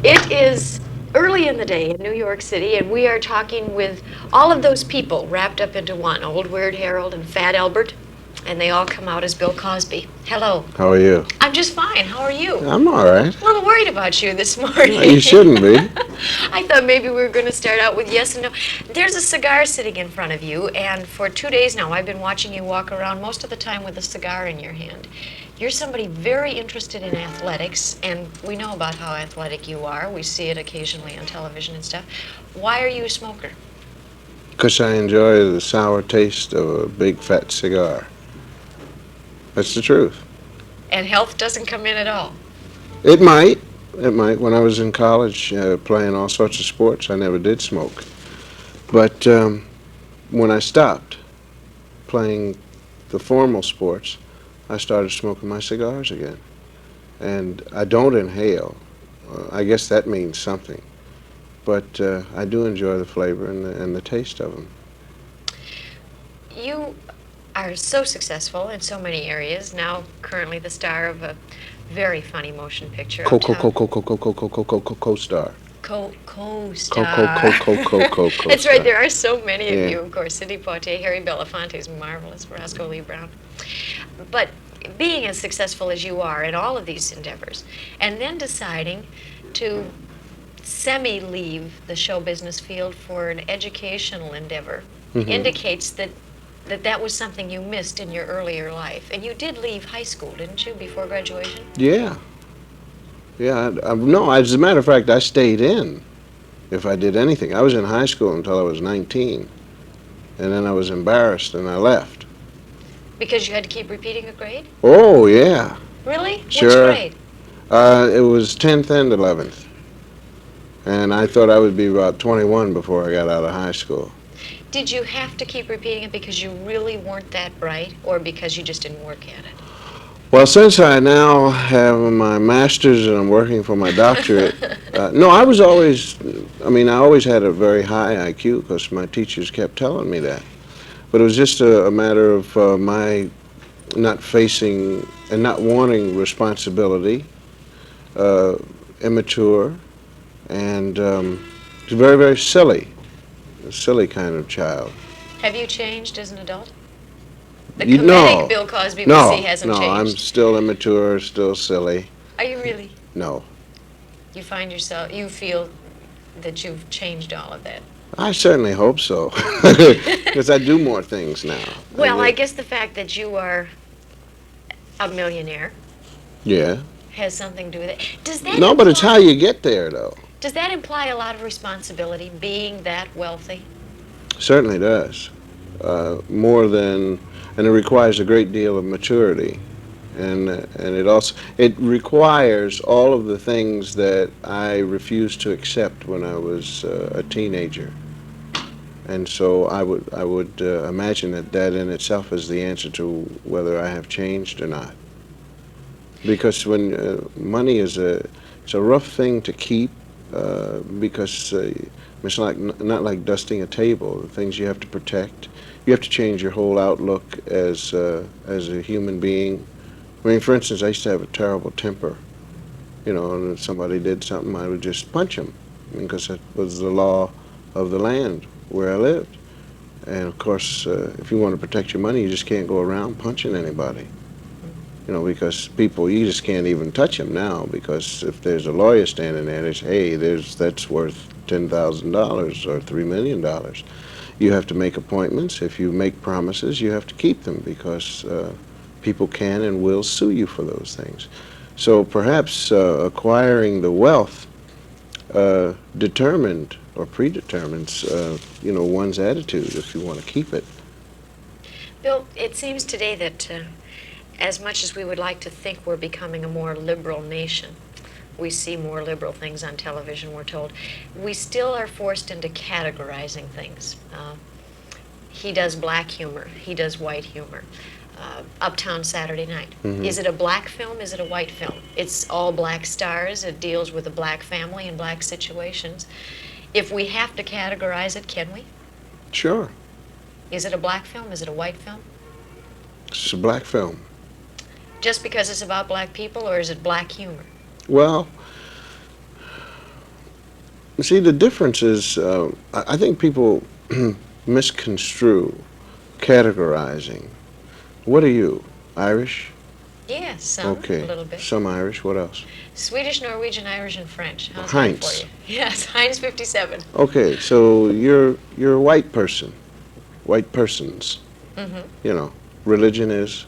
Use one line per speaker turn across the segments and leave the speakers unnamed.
It is early in the day in New York City, and we are talking with all of those people wrapped up into one, Old Weird Harold and Fat Albert, and they all come out as Bill Cosby. Hello.
How are you?
I'm just fine. How are you?
I'm all right.
A little worried about you this
No, you
morning.
shouldn't be.
I thought maybe we were going to start out with yes and no. There's a cigar sitting in front of you, and for 2 days now, I've been watching you walk around most of the time with a cigar in your hand. You're somebody very interested in athletics, and we know about how athletic you are. We see it occasionally on television and stuff. Why are you a smoker?
Because I enjoy the sour taste of a big fat cigar. That's the truth.
And health doesn't come in at all.
It might. It might. When I was in college playing all sorts of sports, I never did smoke. But when I stopped playing the formal sports, I started smoking my cigars again. And I don't inhale. I guess that means something. But I do enjoy the flavor and the taste of them.
You are so successful in so many areas, now currently the star of a very funny motion picture, Uptown.
Co-star.
Co-star. That's right,
Co-star.
there are so many of
Yeah.
you, of course. Sidney Poitier, Harry Belafonte is marvelous, Roscoe Lee Brown. But being as successful as you are in all of these endeavors, and then deciding to semi-leave the show business field for an educational endeavor, indicates that was something you missed in your earlier life. And you did leave high school, didn't you, before graduation?
Yeah. Yeah. No, as a matter of fact, I stayed in if I did anything. I was in high school until I was 19. And then I was embarrassed and I left.
Because you had to keep repeating a grade?
Oh, yeah.
Really? Which
Sure.
grade?
It was 10th and 11th. And I thought I would be about 21 before I got out of high school.
Did you have to keep repeating it because you really weren't that bright, or because you just didn't work at
Well, since I now have my master's and I'm working for my doctorate, no, I was always, I always had a very high IQ because my teachers kept telling me that. But it was just a matter of my not facing and not wanting responsibility, immature, and very, very silly, a silly kind of child.
it? Have you changed as an adult? The
You
comedic
know,
Bill Cosby we
no,
see hasn't
no, I'm
changed.
still immature, still silly.
Are you really?
No,
You find yourself, you feel that you've changed all of that?
I certainly hope so, because I do more things now.
Well,
I
I
do.
guess the fact that you are a millionaire
Yeah.
has something to do with it. Does that
No, but it's
imply,
how you get there, though.
does that imply a lot of responsibility, being that wealthy?
Certainly does. More than, and it requires a great deal of maturity, and it requires all of the things that I refused to accept when I was a teenager. And so I would imagine that in itself is the answer to whether I have changed or not. Because when money it's a rough thing to keep because it's not like dusting a table. The things you have to protect. You have to change your whole outlook as a human being. For instance, I used to have a terrible temper. And if somebody did something, I would just punch them, because that was the law of the land where I lived. And of course, if you want to protect your money, you just can't go around punching anybody. Because people, you just can't even touch them now, because if there's a lawyer standing there, they say, hey, that's worth $10,000 or $3 million. You have to make appointments. If you make promises, you have to keep them, because people can and will sue you for those things. So perhaps acquiring the wealth determined or predetermines, one's attitude if you want to keep it.
Bill, it seems today that as much as we would like to think we're becoming a more liberal nation, we see more liberal things on television, we're told, we still are forced into categorizing things. He does black humor, he does white humor. Uptown Saturday Night. Is it a black film? Is it a white film? It's all black stars. It deals with a black family and black situations. If we have to categorize it, can we?
Sure.
Is it a black film? Is it a white film?
It's a black film.
Just because it's about black people, or is it black humor?
Well, See, the difference is, I think people misconstrue categorizing. What are you? Irish?
Yes, some, a
Okay.
little bit.
Some Irish. What else?
Swedish, Norwegian, Irish, and French. How's that for
Heinz.
you? Yes, Heinz 57.
Okay, so you're a white person. White persons.
Mm-hmm.
You know, religion is.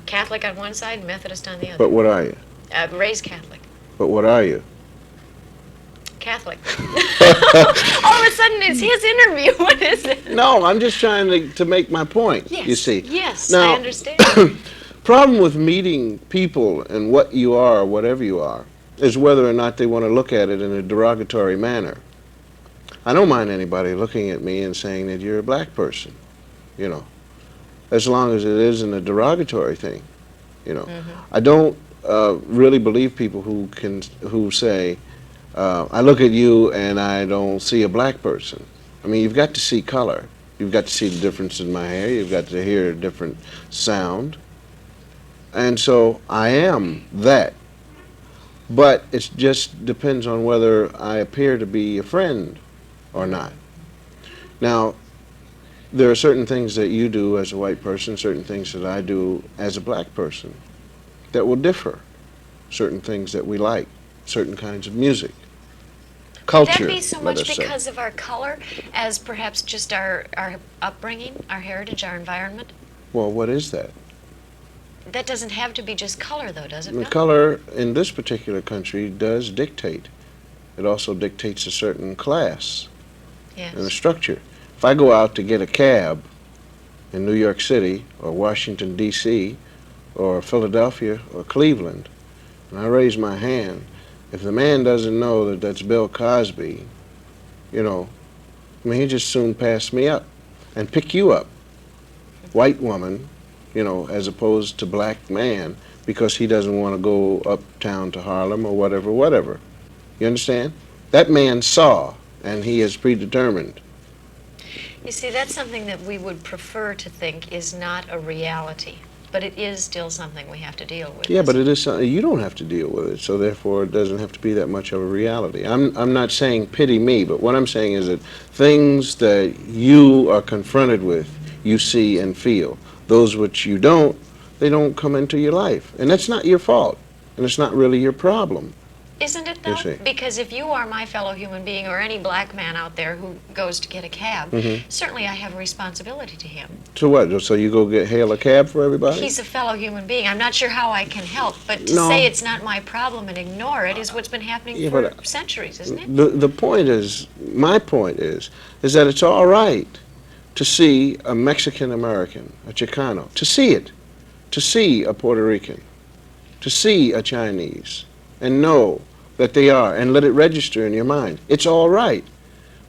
Catholic on one side, Methodist on the other.
But what are you?
Raised Catholic.
But what are you?
Catholic. All of a sudden, it's his interview. What is it?
No, I'm just trying to make my point.
Yes.
You see.
Yes,
Now,
I understand.
problem with meeting people and what you are, whatever you are, is whether or not they want to look at it in a derogatory manner. I don't mind anybody looking at me and saying that you're a black person, you know, as long as it isn't a derogatory thing, you know.
Mm-hmm.
I don't really believe people who say, I look at you and I don't see a black person. I mean, you've got to see color. You've got to see the difference in my hair. You've got to hear a different sound. And so I am that. But it just depends on whether I appear to be a friend or not. Now, there are certain things that you do as a white person, certain things that I do as a black person that will differ. Certain things that we like, certain kinds of music. Culture,
Would that be so
let
much
us say.
because of our color as perhaps just our upbringing, our heritage, our environment?
Well, what is that?
That doesn't have to be just color, though, does it?
The
Bill?
color in this particular country does dictate. It also dictates a certain class and a
Yes.
structure. If I go out to get a cab in New York City or Washington, D.C., or Philadelphia or Cleveland, and I raise my hand, if the man doesn't know that that's Bill Cosby, you know, I mean, he just soon pass me up and pick you up. White woman, you know, as opposed to black man, because he doesn't want to go uptown to Harlem or whatever, whatever. You understand? That man saw, and he is predetermined.
You see, that's something that we would prefer to think is not a reality, but it is still something we have to deal with.
Yeah, but it is something you don't have to deal with it, so therefore it doesn't have to be that much of a reality. I'm not saying pity me, but what I'm saying is that things that you are confronted with, you see and feel. Those which you don't, they don't come into your life. And that's not your fault, and it's not really your problem.
Isn't it,
You
though?
see.
Because if you are my fellow human being or any black man out there who goes to get a cab, certainly I have a responsibility to him.
So what? So you go hail a cab for everybody?
He's a fellow human being. I'm not sure how I can help, but to
No.
say it's not my problem and ignore it is what's been happening
Yeah,
for
but,
centuries, isn't it?
The point is, my point is that it's all right to see a Mexican American, a Chicano, to see it, to see a Puerto Rican, to see a Chinese, and know that they are, and let it register in your mind. It's all right.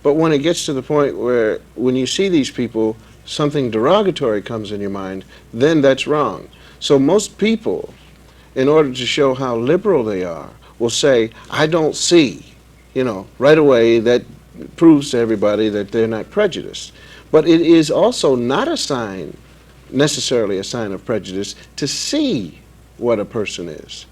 But when it gets to the point where when you see these people, something derogatory comes in your mind, then that's wrong. So most people, in order to show how liberal they are, will say, I don't see. You know, right away that proves to everybody that they're not prejudiced. But it is also not a sign, necessarily a sign of prejudice, to see what a person is.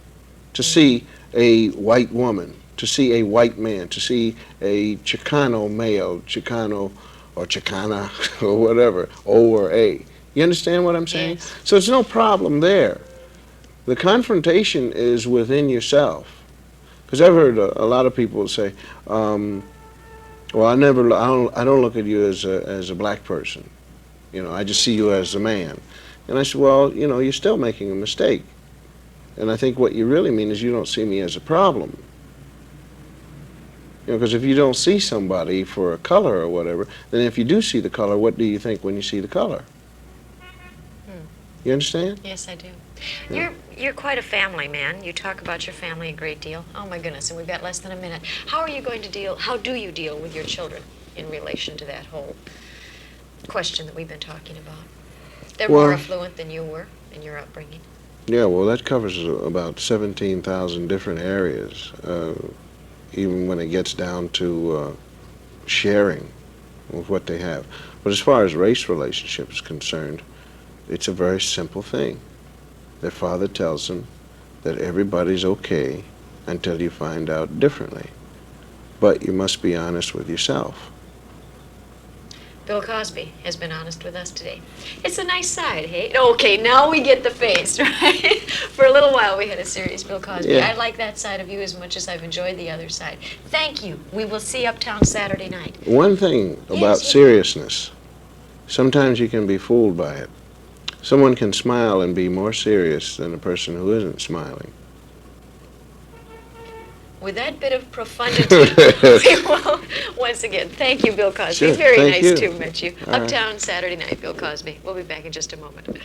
To see a white woman, to see a white man, to see a Chicano male, Chicano or Chicana or whatever, O or A. You understand what I'm saying?
Yes.
So there's no problem there. The confrontation is within yourself. Because I've heard a lot of people say, well, I don't look at you as a black person. You know, I just see you as a man. And I said, well, you know, you're still making a mistake. And I think what you really mean is you don't see me as a problem. You know, because if you don't see somebody for a color or whatever, then if you do see the color, what do you think when you see the color? You understand?
Yes, I do.
Yeah.
You're quite a family man. You talk about your family a great deal. Oh my goodness, and we've got less than a minute. How do you deal with your children in relation to that whole question that we've been talking about? They're more
Well-
affluent than you were in your upbringing.
Yeah, well, that covers about 17,000 different areas, even when it gets down to sharing with what they have. But as far as race relationship is concerned, it's a very simple thing. Their father tells them that everybody's okay until you find out differently. but you must be honest with yourself.
Bill Cosby has been honest with us today. It's a nice side, hey? Okay, now we get the face, right? For a little while we had a serious Bill Cosby.
Yeah.
I like that side of you as much as I've enjoyed the other side. Thank you. We will see Uptown Saturday night.
One thing about
yes.
seriousness, sometimes you can be fooled by it. Someone can smile and be more serious than a person who isn't smiling.
With that bit of profundity, we will once again thank you, Bill Cosby.
Sure,
Very
thank
nice
you.
to have met you.
All right.
Uptown Saturday night, Bill Cosby. We'll be back in just a moment.